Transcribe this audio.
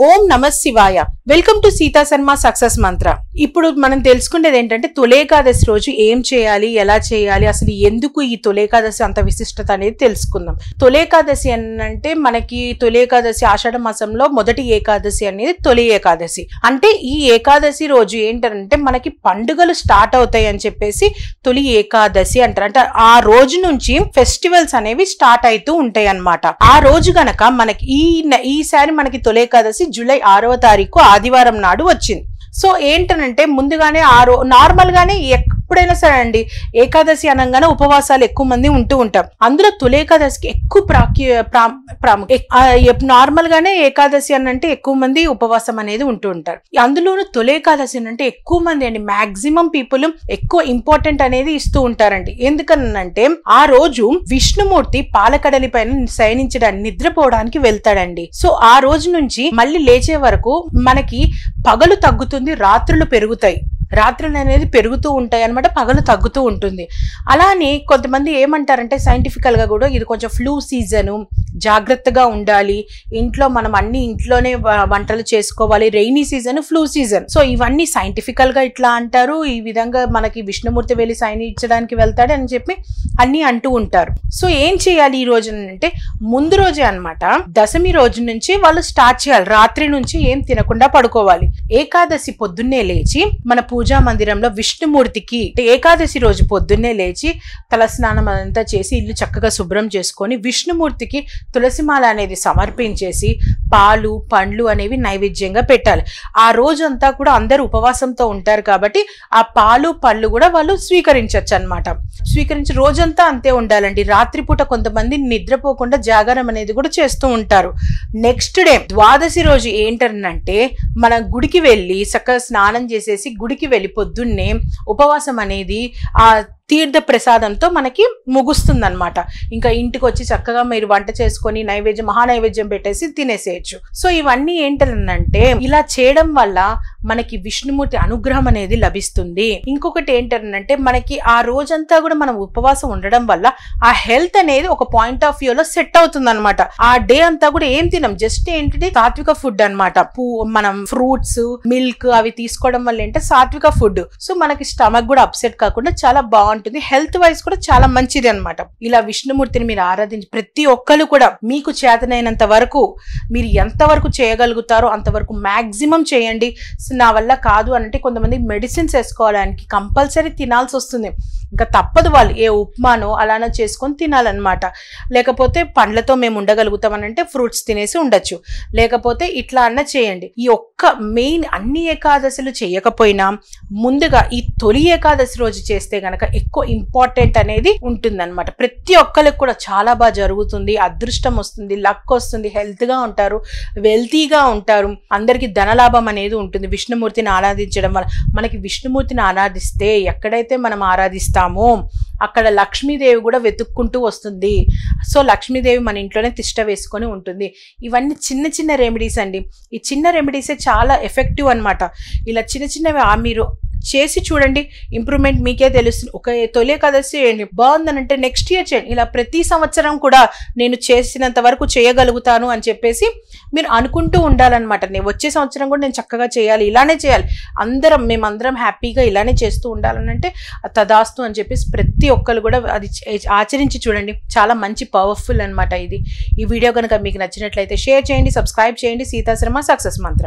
ఓం నమ శివాయ. Welcome to Sita Sharma success మంత్ర. ఇప్పుడు మనం తెలుసుకునేది ఏంటంటే తొలేకాదశి రోజు ఏం చేయాలి, ఎలా చేయాలి, అసలు ఎందుకు ఈ తొలేకాదశి అంత విశిష్టత అనేది తెలుసుకుందాం. తొలేకాదశి అంటే మనకి తొలేకాదశి ఆషాఢ మాసంలో మొదటి ఏకాదశి అనేది తొలి ఏకాదశి. అంటే ఈ ఏకాదశి రోజు ఏంటంటే మనకి పండుగలు స్టార్ట్ అవుతాయి అని చెప్పేసి తొలి ఏకాదశి అంటారు. అంటే ఆ రోజు నుంచి ఫెస్టివల్స్ అనేవి స్టార్ట్ అవుతూ ఉంటాయి అన్నమాట. ఆ రోజు గనక మనకి ఈసారి మనకి తొలేకాదశి జూలై 6వ తారీఖు ఆదివారం నాడు వచ్చింది. సో ఏంటనంటే ముందుగానే నార్మల్ గానే ఎప్పుడైనా సరే అండి ఏకాదశి అనగానే ఉపవాసాలు ఎక్కువ మంది ఉంటూ ఉంటాం. అందులో తొలేకాదశికి ఎక్కువ ప్రాముఖ్యం. నార్మల్ గానే ఏకాదశి అనంటే ఎక్కువ మంది ఉపవాసం అనేది ఉంటూ ఉంటారు. అందులోనూ తొలేకాదశి అంటే ఎక్కువ మంది అండి మాక్సిమం పీపుల్ ఎక్కువ ఇంపార్టెంట్ అనేది ఇస్తూ ఉంటారండి. ఎందుకనంటే ఆ రోజు విష్ణుమూర్తి పాలకడలి పైన శయనించడానికి నిద్రపోవడానికి వెళ్తాడండి. సో ఆ రోజు నుంచి మళ్ళీ లేచే వరకు మనకి పగలు తగ్గుతుంది, రాత్రులు పెరుగుతాయి. రాత్రులు అనేది పెరుగుతూ ఉంటాయి అనమాట, పగలు తగ్గుతూ ఉంటుంది. అలానే కొంతమంది ఏమంటారంటే సైంటిఫికల్ గా కూడా ఇది కొంచెం ఫ్లూ సీజను, జాగ్రత్తగా ఉండాలి, ఇంట్లో మనం అన్ని ఇంట్లోనే వంటలు చేసుకోవాలి, rainy season, flu season. So ఇవన్నీ సైంటిఫికల్ గా ఇట్లా అంటారు. ఈ విధంగా మనకి విష్ణుమూర్తి వెళ్ళి శయనించడానికి వెళ్తాడు అని చెప్పి అన్ని అంటూ ఉంటారు. సో ఏం చేయాలి ఈ రోజు అంటే ముందు రోజే అనమాట, దశమి రోజు నుంచి వాళ్ళు స్టార్ట్ చేయాలి. రాత్రి నుంచి ఏం తినకుండా పడుకోవాలి. ఏకాదశి పొద్దున్నే లేచి మన పూజా మందిరంలో విష్ణుమూర్తికి ఏకాదశి రోజు పొద్దున్నే లేచి తల స్నానం అంతా చేసి ఇల్లు చక్కగా శుభ్రం చేసుకొని విష్ణుమూర్తికి తులసిమాల అనేది సమర్పించేసి పాలు పండ్లు అనేవి నైవేద్యంగా పెట్టాలి. ఆ రోజంతా కూడా అందరూ ఉపవాసంతో ఉంటారు కాబట్టి ఆ పాలు పళ్ళు కూడా వాళ్ళు స్వీకరించవచ్చు అనమాట. స్వీకరించి రోజంతా అంతే ఉండాలండి. రాత్రిపూట కొంతమంది నిద్రపోకుండా జాగరం అనేది కూడా చేస్తూ ఉంటారు. నెక్స్ట్ డే ద్వాదశి రోజు ఏంటంటే మన గుడికి వెళ్ళి చక్కగా స్నానం చేసేసి గుడికి వెళ్ళి పొద్దున్నే ఉపవాసం అనేది ఆ తీర్థ ప్రసాదంతో మనకి ముగుస్తుంది అనమాట. ఇంకా ఇంటికి వచ్చి చక్కగా మీరు వంట చేసుకొని నైవేద్యం మహానైవేద్యం పెట్టేసి తినేసేయచ్చు. సో ఇవన్నీ ఏంటంటే ఇలా చేయడం వల్ల మనకి విష్ణుమూర్తి అనుగ్రహం అనేది లభిస్తుంది. ఇంకొకటి ఏంటంటే మనకి ఆ రోజంతా కూడా మనం ఉపవాసం ఉండడం వల్ల ఆ హెల్త్ అనేది ఒక పాయింట్ ఆఫ్ వ్యూలో సెట్ అవుతుంది అనమాట. ఆ డే అంతా కూడా ఏం తినం, జస్ట్ ఏంటి సాత్విక ఫుడ్ అనమాట. మనం ఫ్రూట్స్ మిల్క్ అవి తీసుకోవడం వల్ల ఏంటంటే సాత్విక ఫుడ్. సో మనకి స్టమక్ కూడా అప్సెట్ కాకుండా చాలా బాగుంటుంది, హెల్త్ వైజ్ కూడా చాలా మంచిది అనమాట. ఇలా విష్ణుమూర్తిని మీరు ఆరాధించి ప్రతి ఒక్కరు కూడా మీకు చేతనైనంత వరకు మీరు ఎంతవరకు చేయగలుగుతారో అంతవరకు మాక్సిమం చేయండి. నా వల్ల కాదు అంటే కొంతమంది మెడిసిన్స్ వేసుకోవడానికి కంపల్సరీ తినాల్సి వస్తుంది. ఇంకా తప్పదు, వాళ్ళు ఏ ఉప్మానో అలానో చేసుకొని తినాలన్నమాట. లేకపోతే పండ్లతో మేము ఉండగలుగుతాం అని అంటే ఫ్రూట్స్ తినేసి ఉండొచ్చు, లేకపోతే ఇట్లా అన్న చేయండి. ఈ ఒక్క మెయిన్ అన్ని ఏకాదశులు చేయకపోయినా ముందుగా ఈ తొలి ఏకాదశి రోజు చేస్తే గనక ఎక్కువ ఇంపార్టెంట్ అనేది ఉంటుందన్నమాట. ప్రతి ఒక్కరికి కూడా చాలా బాగా జరుగుతుంది, అదృష్టం వస్తుంది, లక్ వస్తుంది, హెల్త్ గా ఉంటారు, వెల్తీగా ఉంటారు, అందరికి ధనలాభం అనేది ఉంటుంది విష్ణుమూర్తిని ఆరాధించడం వల్ల. మనకి విష్ణుమూర్తిని ఆరాధిస్తే ఎక్కడైతే మనం ఆరాధిస్తామో అక్కడ లక్ష్మీదేవి కూడా వెతుక్కుంటూ వస్తుంది. సో లక్ష్మీదేవి మన ఇంట్లోనే తిష్ట వేసుకొని ఉంటుంది. ఇవన్నీ చిన్న చిన్న రెమెడీస్ అండి. ఈ చిన్న రెమెడీసే చాలా ఎఫెక్టివ్ అనమాట. ఇలా చిన్న చిన్నవి మీరు చేసి చూడండి, ఇంప్రూవ్మెంట్ మీకే తెలుస్తుంది. ఒక తొలి ఏకాదశి చేయండి, బాగుందనంటే నెక్స్ట్ ఇయర్ చేయండి. ఇలా ప్రతి సంవత్సరం కూడా నేను చేసినంత వరకు చేయగలుగుతాను అని చెప్పేసి మీరు అనుకుంటూ ఉండాలన్నమాట. నేను వచ్చే సంవత్సరం కూడా నేను చక్కగా చేయాలి, ఇలానే చేయాలి, మేమందరం హ్యాపీగా ఇలానే చేస్తూ ఉండాలనంటే తదాస్తు అని చెప్పేసి ప్రతి ఒక్కరు కూడా అది ఆచరించి చూడండి. చాలా మంచి పవర్ఫుల్ అనమాట ఇది. ఈ వీడియో కనుక మీకు నచ్చినట్లయితే షేర్ చేయండి, సబ్స్క్రైబ్ చేయండి. సీతా శర్మ సక్సెస్ మంత్ర.